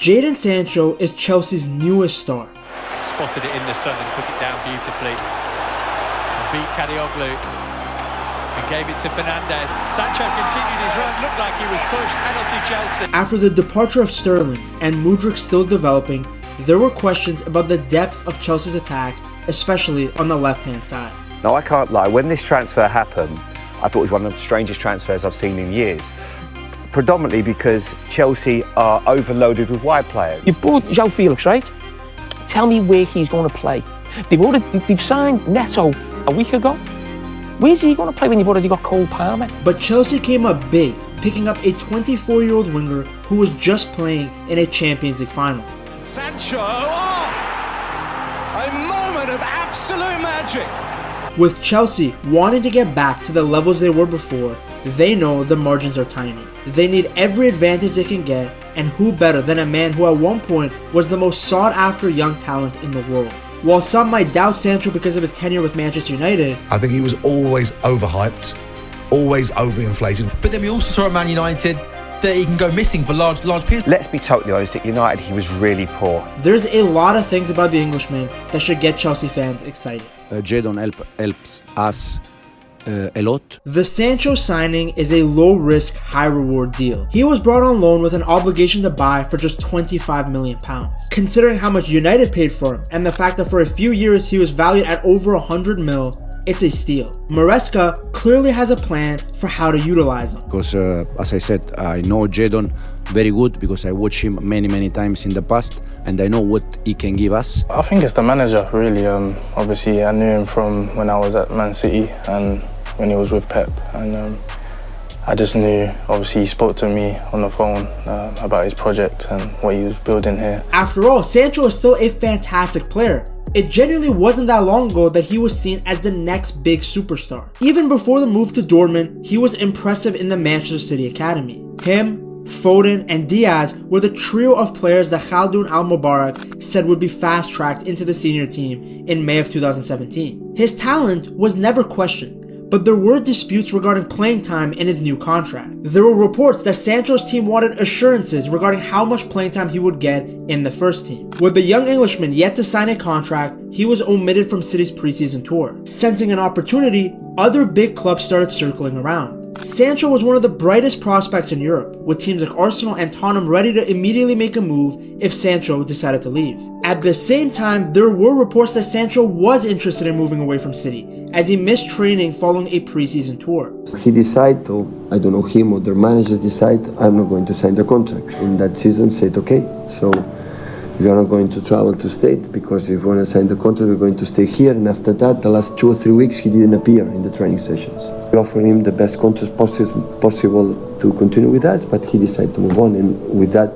Jadon Sancho is Chelsea's newest star. Spotted it in the sun and took it down beautifully. And beat Kadioglu and gave it to Fernandes. Sancho continued his run, looked like he was pushed. Penalty Chelsea. After the departure of Sterling and Mudryk still developing, there were questions about the depth of Chelsea's attack, especially on the left-hand side. Now, I can't lie, when this transfer happened, I thought it was one of the strangest transfers I've seen in years. Predominantly because Chelsea are overloaded with wide players. You've bought João Felix, right? Tell me where he's going to play. They've signed Neto a week ago. Where's he going to play when you've already got Cole Palmer? But Chelsea came up big, picking up a 24-year-old winger who was just playing in a Champions League final. Sancho, a moment of absolute magic. With Chelsea wanting to get back to the levels they were before, they know the margins are tiny. They need every advantage they can get, and who better than a man who at one point was the most sought-after young talent in the world. While some might doubt Sancho because of his tenure with Manchester United, I think he was always overhyped, always overinflated. But then we also saw at Man United that he can go missing for large periods. Let's be totally honest, at United he was really poor. there's a lot of things about the Englishman that should get Chelsea fans excited. Jadon helps us a lot. The Sancho signing is a low-risk, high-reward deal. He was brought on loan with an obligation to buy for just £25 million. Considering how much United paid for him, and the fact that for a few years he was valued at over 100 mil, it's a steal. Maresca clearly has a plan for how to utilize him. Because, as I said, I know Jadon very good because I watched him many times in the past and I know what he can give us. I think it's the manager, really. Obviously, I knew him from when I was at Man City and when he was with Pep. And I just knew, obviously, he spoke to me on the phone about his project and what he was building here. After all, Sancho is still a fantastic player. It genuinely wasn't that long ago that he was seen as the next big superstar. Even before the move to Dortmund, he was impressive in the Manchester City Academy. Him, Foden, and Diaz were the trio of players that Khaldoun Al-Mubarak said would be fast-tracked into the senior team in May of 2017. His talent was never questioned, but there were disputes regarding playing time in his new contract. There were reports that Sancho's team wanted assurances regarding how much playing time he would get in the first team. With the young Englishman yet to sign a contract, he was omitted from City's preseason tour. Sensing an opportunity, other big clubs started circling around. Sancho was one of the brightest prospects in Europe, with teams like Arsenal and Tottenham ready to immediately make a move if Sancho decided to leave. At the same time, there were reports that Sancho was interested in moving away from City, as he missed training following a preseason tour. He decided, or I don't know, him or their manager decide, I'm not going to sign the contract. In that season said, okay, so we are not going to travel to state because if we want to sign the contract, we're going to stay here. And after that, the last 2 or 3 weeks, he didn't appear in the training sessions. We offered him the best contract possible to continue with us, but he decided to move on. And with that,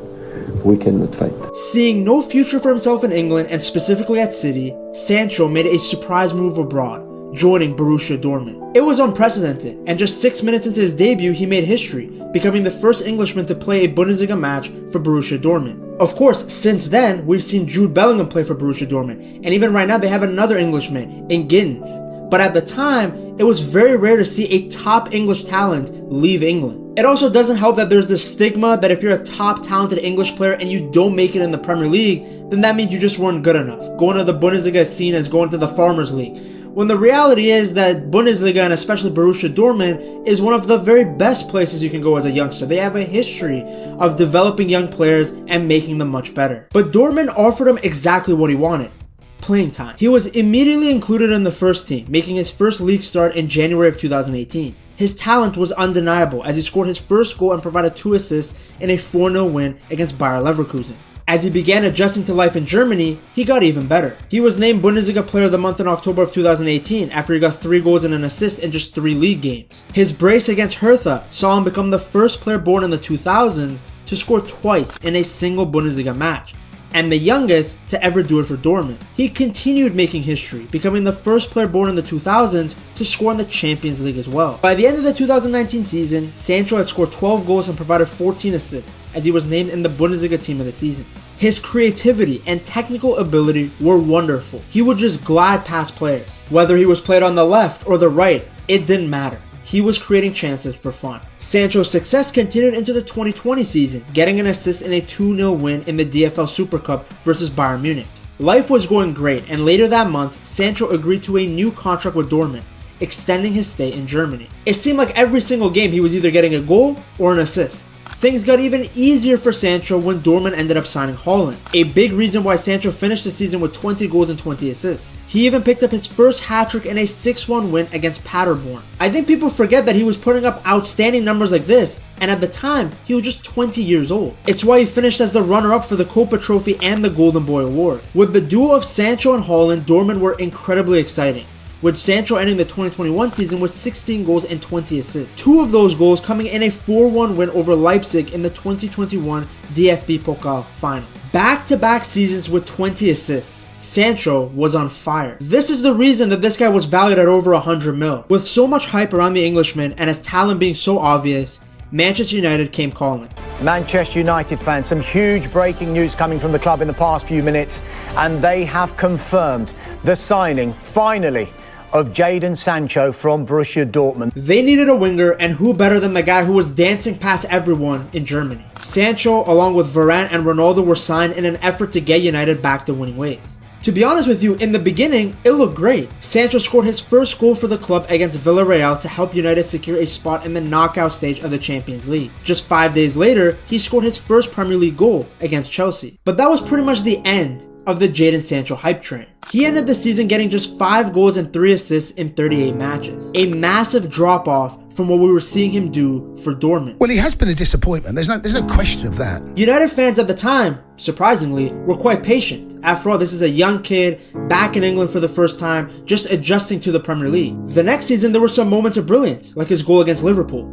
we cannot fight. Seeing no future for himself in England and specifically at City, Sancho made a surprise move abroad, joining Borussia Dortmund. It was unprecedented, and just 6 minutes into his debut, he made history, becoming the first Englishman to play a Bundesliga match for Borussia Dortmund. Of course, since then, we've seen Jude Bellingham play for Borussia Dortmund, and even right now they have another Englishman in Giddens. But at the time, it was very rare to see a top English talent leave England. It also doesn't help that there's this stigma that if you're a top talented English player and you don't make it in the Premier League, then that means you just weren't good enough. Going to the Bundesliga is seen as going to the Farmers League, when the reality is that Bundesliga and especially Borussia Dortmund is one of the very best places you can go as a youngster. They have a history of developing young players and making them much better. But Dortmund offered him exactly what he wanted: playing time. He was immediately included in the first team, making his first league start in January of 2018. His talent was undeniable as he scored his first goal and provided 2 assists in a 4-0 win against Bayer Leverkusen. As he began adjusting to life in Germany, he got even better. He was named Bundesliga Player of the Month in October of 2018 after he got 3 goals and an assist in just 3 league games. His brace against Hertha saw him become the first player born in the 2000s to score twice in a single Bundesliga match, and the youngest to ever do it for Dortmund. He continued making history, becoming the first player born in the 2000s to score in the Champions League as well. By the end of the 2019 season, Sancho had scored 12 goals and provided 14 assists, as he was named in the Bundesliga team of the season. His creativity and technical ability were wonderful. He would just glide past players. Whether he was played on the left or the right, it didn't matter. he was creating chances for fun. Sancho's success continued into the 2020 season, getting an assist in a 2-0 win in the DFL Super Cup versus Bayern Munich. Life was going great, and later that month, Sancho agreed to a new contract with Dortmund, extending his stay in Germany. It seemed like every single game he was either getting a goal or an assist. Things got even easier for Sancho when Dortmund ended up signing Haaland, a big reason why Sancho finished the season with 20 goals and 20 assists. He even picked up his first hat-trick in a 6-1 win against Paderborn. I think people forget that he was putting up outstanding numbers like this, and at the time, he was just 20 years old. It's why he finished as the runner-up for the Copa Trophy and the Golden Boy Award. With the duo of Sancho and Haaland, Dortmund were incredibly exciting, with Sancho ending the 2021 season with 16 goals and 20 assists. 2 of those goals coming in a 4-1 win over Leipzig in the 2021 DFB Pokal final. Back-to-back seasons with 20 assists. Sancho was on fire. This is the reason that this guy was valued at over 100 mil. With so much hype around the Englishman and his talent being so obvious, Manchester United came calling. Manchester United fans, some huge breaking news coming from the club in the past few minutes, and they have confirmed the signing, finally, of Jadon Sancho from Borussia Dortmund. They needed a winger, and who better than the guy who was dancing past everyone in Germany. Sancho, along with Varane and Ronaldo, were signed in an effort to get United back to winning ways. To be honest with you, in the beginning, it looked great. Sancho scored his first goal for the club against Villarreal to help United secure a spot in the knockout stage of the Champions League. Just 5 days later, he scored his first Premier League goal against Chelsea. But that was pretty much the end of the Jadon Sancho hype train. He ended the season getting just 5 goals and 3 assists in 38 matches. A massive drop-off from what we were seeing him do for Dortmund. Well, he has been a disappointment. There's no question of that. United fans at the time, surprisingly, were quite patient. After all, this is a young kid, back in England for the first time, just adjusting to the Premier League. The next season, there were some moments of brilliance, like his goal against Liverpool.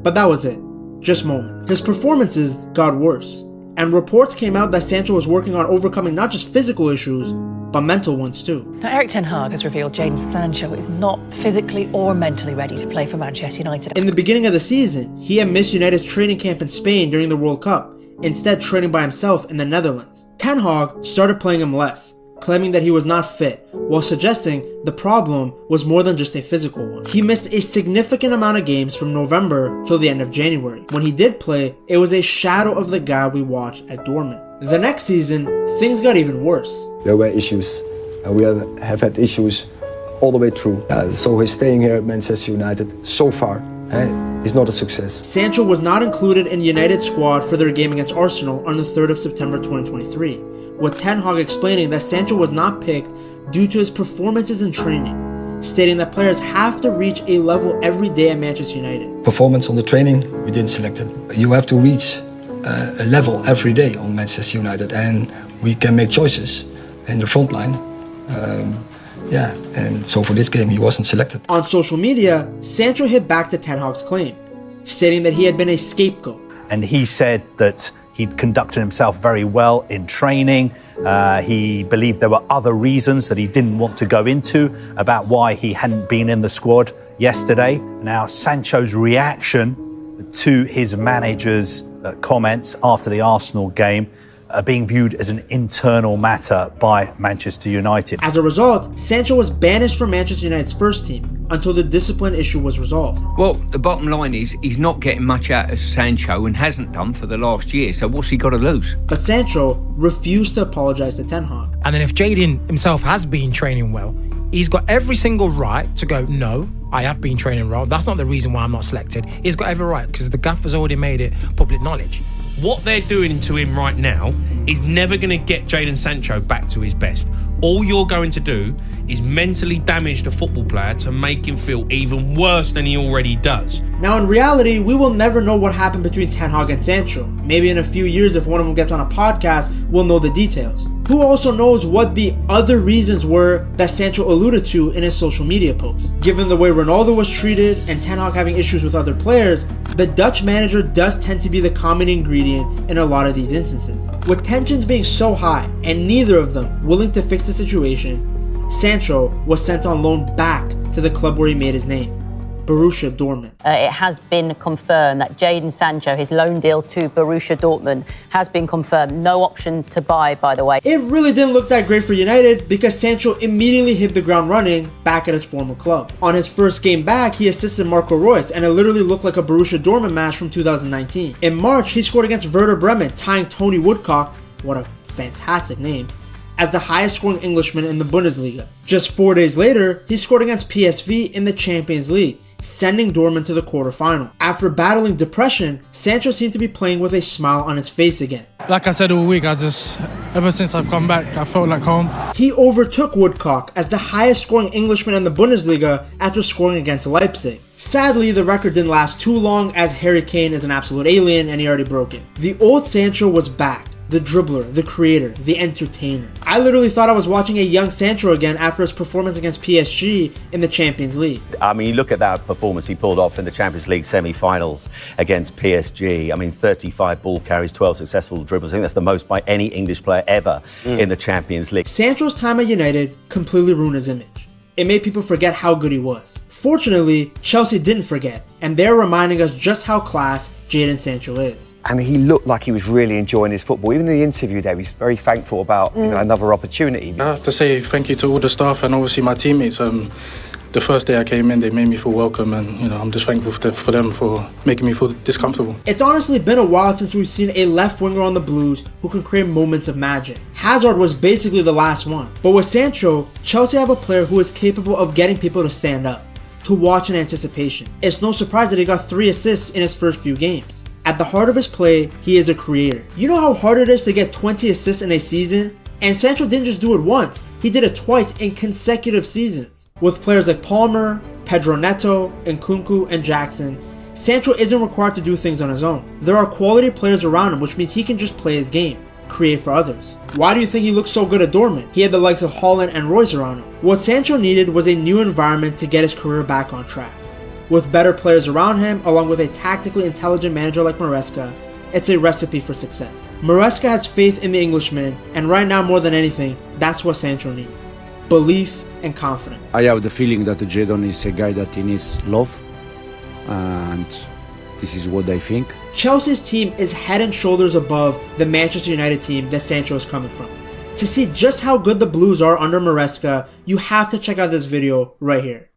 But that was it. Just moments. His performances got worse, and reports came out that Sancho was working on overcoming not just physical issues, but mental ones too. Now, Erik ten Hag has revealed Jadon Sancho is not physically or mentally ready to play for Manchester United. In the beginning of the season, he had missed United's training camp in Spain during the World Cup, instead training by himself in the Netherlands. Ten Hag started playing him less, claiming that he was not fit, while suggesting the problem was more than just a physical one. He missed a significant amount of games from November till the end of January. When he did play, it was a shadow of the guy we watched at Dortmund. The next season, things got even worse. There were issues, and we have had issues all the way through. So his staying here at Manchester United so far is not a success. Sancho was not included in United's squad for their game against Arsenal on the 3rd of September 2023, with Ten Hag explaining that Sancho was not picked due to his performances in training, stating that players have to reach a level every day at Manchester United. Performance on the training, we didn't select him. You have to reach a level every day on Manchester United, and we can make choices in the front line. And so for this game he wasn't selected. On social media, Sancho hit back to Ten Hag's claim, stating that he had been a scapegoat. And he said that he'd conducted himself very well in training. He believed there were other reasons that he didn't want to go into about why he hadn't been in the squad yesterday. Now, Sancho's reaction to his manager's comments after the Arsenal game are being viewed as an internal matter by Manchester United. As a result, Sancho was banished from Manchester United's first team until the discipline issue was resolved. Well, the bottom line is he's not getting much out of Sancho and hasn't done for the last year, so what's he got to lose? But Sancho refused to apologise to Ten Hag. And then if Jadon himself has been training well, he's got every single right to go, no, I have been training well. That's not the reason why I'm not selected. He's got every right because the gaffer's already made it public knowledge. What they're doing to him right now is never going to get Jadon Sancho back to his best. All you're going to do is mentally damage the football player to make him feel even worse than he already does. Now, in reality, we will never know what happened between Ten Hag and Sancho. Maybe in a few years, if one of them gets on a podcast, we'll know the details. Who also knows what the other reasons were that Sancho alluded to in his social media posts? Given the way Ronaldo was treated and Ten Hag having issues with other players, the Dutch manager does tend to be the common ingredient in a lot of these instances. With tensions being so high and neither of them willing to fix the situation, Sancho was sent on loan back to the club where he made his name, Borussia Dortmund. It has been confirmed that Jadon Sancho, his loan deal to Borussia Dortmund, has been confirmed. No option to buy, by the way. It really didn't look that great for United because Sancho immediately hit the ground running back at his former club. On his first game back, he assisted Marco Reus, and it literally looked like a Borussia Dortmund match from 2019. In March, he scored against Werder Bremen, tying Tony Woodcock, what a fantastic name, as the highest scoring Englishman in the Bundesliga. Just 4 days later, he scored against PSV in the Champions League, sending Dortmund to the quarterfinal. After battling depression, Sancho seemed to be playing with a smile on his face again. Like I said all week, ever since I've come back, I felt like home. He overtook Woodcock as the highest scoring Englishman in the Bundesliga after scoring against Leipzig. Sadly, the record didn't last too long as Harry Kane is an absolute alien and he already broke it. The old Sancho was back. The dribbler, the creator, the entertainer. I literally thought I was watching a young Sancho again after his performance against PSG in the Champions League. I mean, you look at that performance he pulled off in the Champions League semi-finals against PSG. I mean, 35 ball carries, 12 successful dribbles. I think that's the most by any English player ever in the Champions League. Sancho's time at United completely ruined his image. It made people forget how good he was. Fortunately, Chelsea didn't forget, and they're reminding us just how class Jadon Sancho is. And he looked like he was really enjoying his football. Even in the interview there, he's very thankful about another opportunity. I have to say thank you to all the staff and obviously my teammates. The first day I came in, they made me feel welcome, and I'm just thankful for them for making me feel this comfortable. It's honestly been a while since we've seen a left winger on the Blues who can create moments of magic. Hazard was basically the last one. But with Sancho, Chelsea have a player who is capable of getting people to stand up, to watch in anticipation. It's no surprise that he got 3 assists in his first few games. At the heart of his play, he is a creator. You know how hard it is to get 20 assists in a season? And Sancho didn't just do it once, he did it twice in consecutive seasons. With players like Palmer, Pedro Neto, Nkunku, and Jackson, Sancho isn't required to do things on his own. There are quality players around him, which means he can just play his game, create for others. Why do you think he looked so good at Dortmund? He had the likes of Haaland and Reus around him. What Sancho needed was a new environment to get his career back on track. With better players around him, along with a tactically intelligent manager like Maresca, it's a recipe for success. Maresca has faith in the Englishman, and right now more than anything, that's what Sancho needs. Belief and confidence. I have the feeling that Jadon is a guy that he needs love, and this is what I think. Chelsea's team is head and shoulders above the Manchester United team that Sancho is coming from. To see just how good the Blues are under Maresca, you have to check out this video right here.